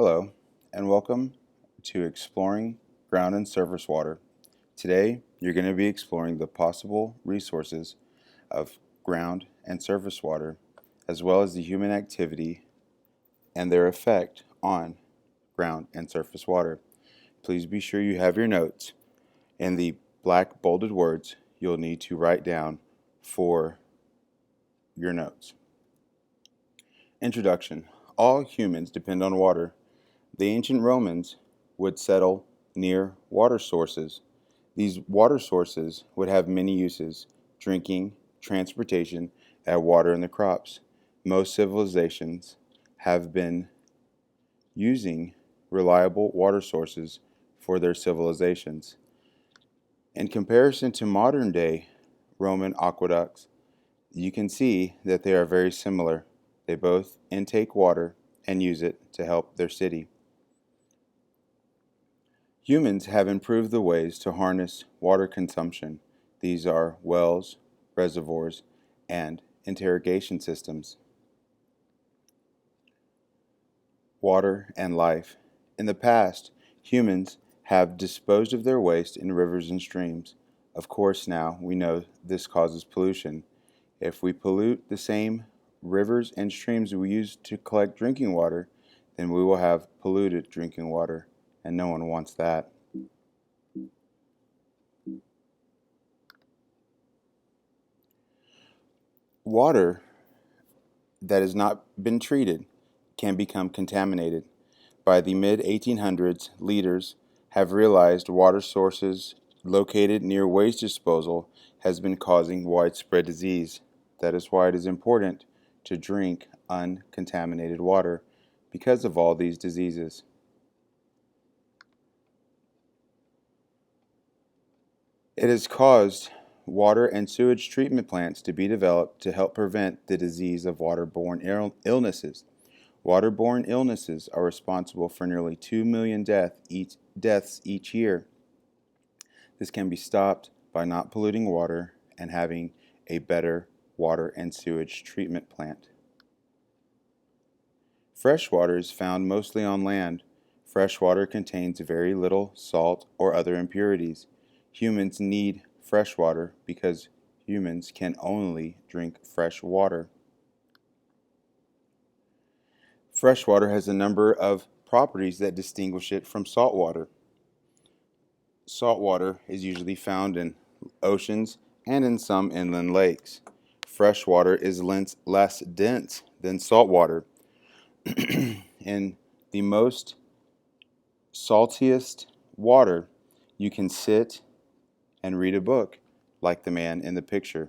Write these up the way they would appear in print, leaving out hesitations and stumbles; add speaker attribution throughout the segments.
Speaker 1: Hello, and welcome to Exploring Ground and Surface Water. Today, you're going to be exploring the possible resources of ground and surface water, as well as the human activity and their effect on ground and surface water. Please be sure you have your notes and the black bolded words you'll need to write down for your notes. Introduction. All humans depend on water. The ancient Romans would settle near water sources. These water sources would have many uses: drinking, transportation, add water in the crops. Most civilizations have been using reliable water sources for their civilizations. In comparison to modern day Roman aqueducts, you can see that they are very similar. They both intake water and use it to help their city. Humans have improved the ways to harness water consumption. These are wells, reservoirs, and irrigation systems. Water and life. In the past, humans have disposed of their waste in rivers and streams. Of course, now we know this causes pollution. If we pollute the same rivers and streams we use to collect drinking water, then we will have polluted drinking water, and no one wants that. Water that has not been treated can become contaminated. By the mid 1800s, leaders have realized water sources located near waste disposal has been causing widespread disease. That is why it is important to drink uncontaminated water because of all these diseases. It has caused water and sewage treatment plants to be developed to help prevent the disease of waterborne illnesses. Waterborne illnesses are responsible for nearly 2 million deaths each year. This can be stopped by not polluting water and having a better water and sewage treatment plant. Fresh water is found mostly on land. Fresh water contains very little salt or other impurities. Humans need fresh water because humans can only drink fresh water. Fresh water has a number of properties that distinguish it from salt water. Salt water is usually found in oceans and in some inland lakes. Fresh water is less dense than salt water. In the most saltiest water, you can sit and read a book like the man in the picture.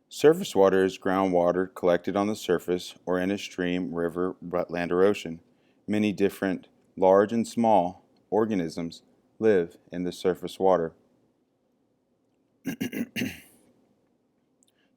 Speaker 1: Surface water is groundwater collected on the surface or in a stream, river, wetland, or ocean. Many different large and small organisms live in the surface water.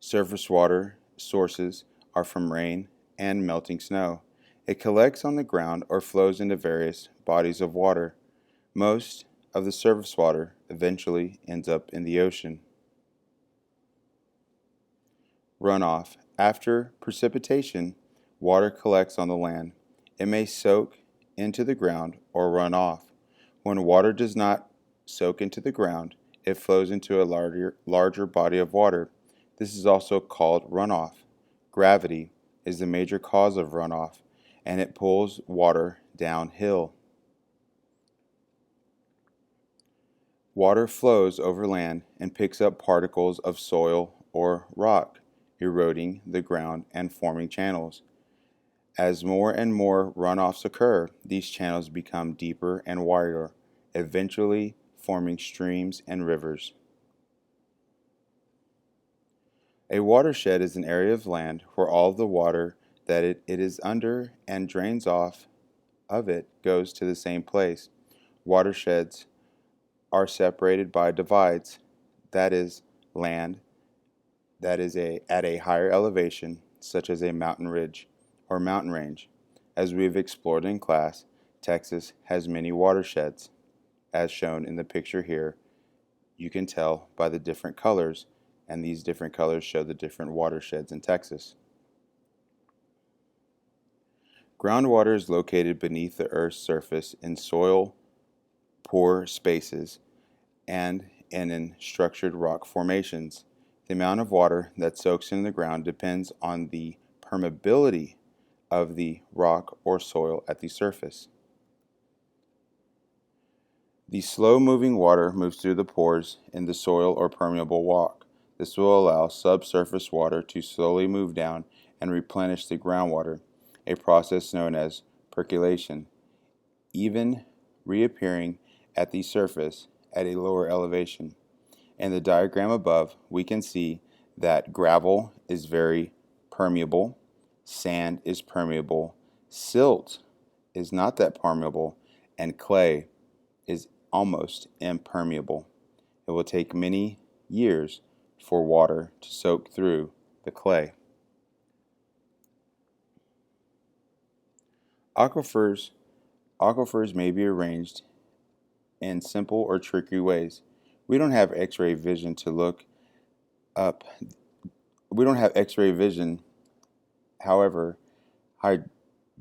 Speaker 1: Surface water sources are from rain and melting snow. It collects on the ground or flows into various bodies of water. Most of the surface water eventually ends up in the ocean. Runoff. After precipitation, water collects on the land. It may soak into the ground or run off. When water does not soak into the ground, it flows into a larger body of water. This is also called runoff. Gravity is the major cause of runoff, and it pulls water downhill. Water flows over land and picks up particles of soil or rock, eroding the ground and forming channels. As more and more runoffs occur, these channels become deeper and wider, eventually forming streams and rivers. A watershed is an area of land where all of the water that it is under and drains off of it goes to the same place. Watersheds are separated by divides, that is, land that is at a higher elevation, such as a mountain ridge or mountain range. As we have explored in class, Texas has many watersheds. As shown in the picture here, you can tell by the different colors, and these different colors show the different watersheds in Texas. Groundwater is located beneath the Earth's surface in soil pore spaces and in structured rock formations. The amount of water that soaks into the ground depends on the permeability of the rock or soil at the surface. The slow-moving water moves through the pores in the soil or permeable rock. This will allow subsurface water to slowly move down and replenish the groundwater, a process known as percolation, even reappearing at the surface at a lower elevation. In the diagram above, we can see that gravel is very permeable, sand is permeable, silt is not that permeable, and clay is almost impermeable. It will take many years for water to soak through the clay. Aquifers may be arranged in simple or tricky ways. We don't have X-ray vision to look up. We don't have X-ray vision. However,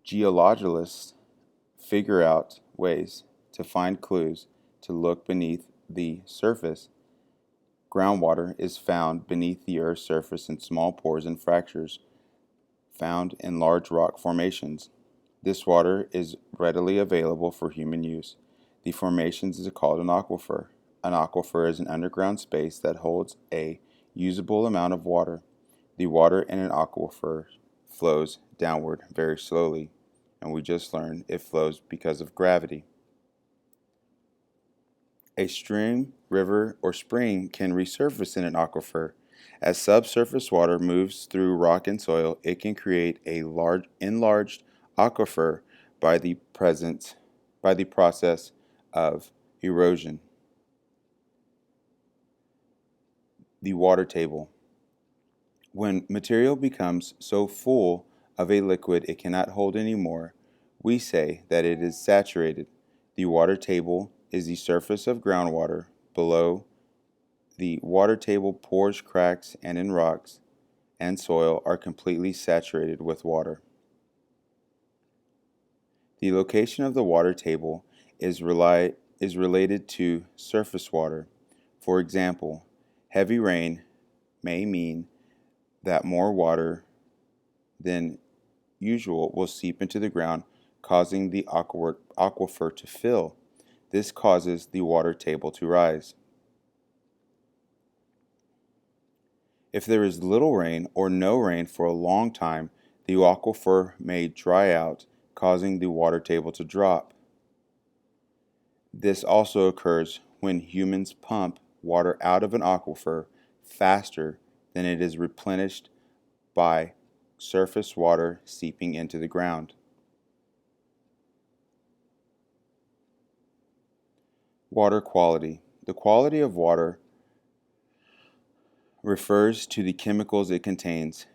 Speaker 1: geologists figure out ways to find clues to look beneath the surface. Groundwater is found beneath the Earth's surface in small pores and fractures found in large rock formations. This water is readily available for human use. The formations is called an aquifer. An aquifer is an underground space that holds a usable amount of water. The water in an aquifer flows downward very slowly, and we just learned it flows because of gravity. A stream, river, or spring can resurface in an aquifer. As subsurface water moves through rock and soil, it can create a enlarged aquifer by the process of erosion. The water table. When material becomes so full of a liquid it cannot hold anymore, we say that it is saturated. The water table is the surface of groundwater. Below the water table, pores, cracks, and in rocks and soil are completely saturated with water. The location of the water table is related to surface water. For example, heavy rain may mean that more water than usual will seep into the ground, causing the aquifer to fill. This causes the water table to rise. If there is little rain or no rain for a long time, the aquifer may dry out, causing the water table to drop. This also occurs when humans pump water out of an aquifer faster than it is replenished by surface water seeping into the ground. Water quality. The quality of water refers to the chemicals it contains.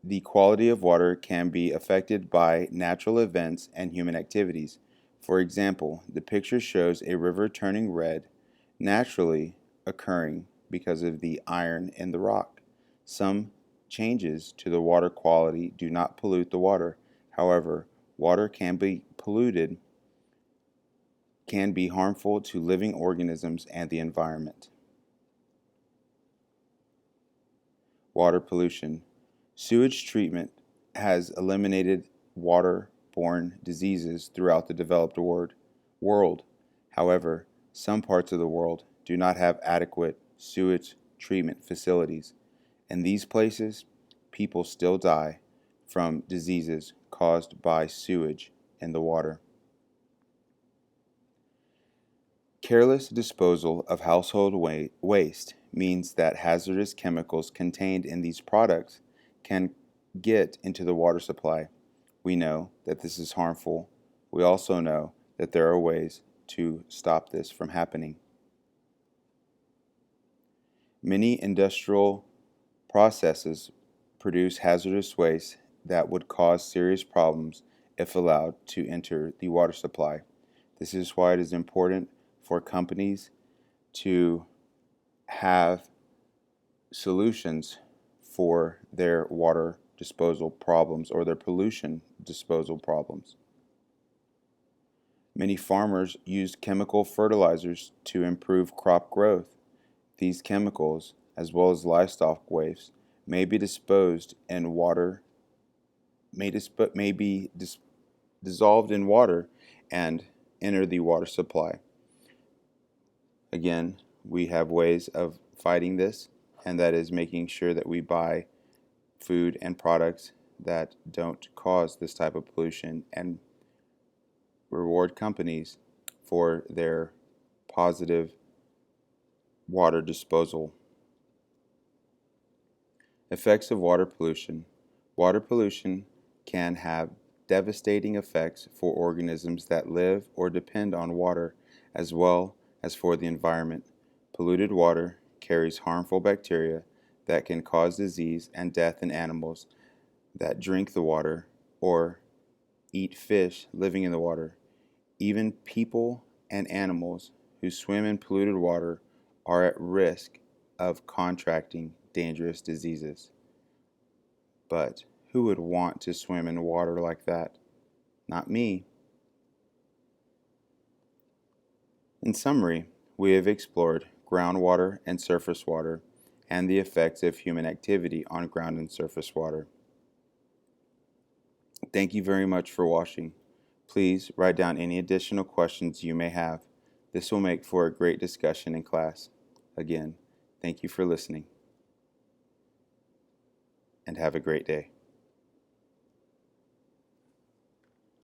Speaker 1: The quality of water can be affected by natural events and human activities. For example, the picture shows a river turning red, naturally occurring because of the iron in the rock. Some changes to the water quality do not pollute the water. However, water can be harmful to living organisms and the environment. Water pollution. Sewage treatment has eliminated water-borne diseases throughout the developed world. However, some parts of the world do not have adequate sewage treatment facilities. In these places, people still die from diseases caused by sewage in the water. Careless disposal of household waste means that hazardous chemicals contained in these products can get into the water supply. We know that this is harmful. We also know that there are ways to stop this from happening. Many industrial processes produce hazardous waste that would cause serious problems if allowed to enter the water supply. This is why it is important for companies to have solutions for their water disposal problems or their pollution disposal problems. Many farmers use chemical fertilizers to improve crop growth. These chemicals, as well as livestock waste, may be disposed in water, may be dissolved in water and enter the water supply. Again, we have ways of fighting this, and that is making sure that we buy food and products that don't cause this type of pollution and reward companies for their positive water disposal. Effects of water pollution. Water pollution can have devastating effects for organisms that live or depend on water, as well as for the environment. Polluted water carries harmful bacteria that can cause disease and death in animals that drink the water or eat fish living in the water. Even people and animals who swim in polluted water are at risk of contracting dangerous diseases. But who would want to swim in water like that? Not me. In summary, we have explored groundwater and surface water and the effects of human activity on ground and surface water. Thank you very much for watching. Please write down any additional questions you may have. This will make for a great discussion in class. Again, thank you for listening, and have a great day.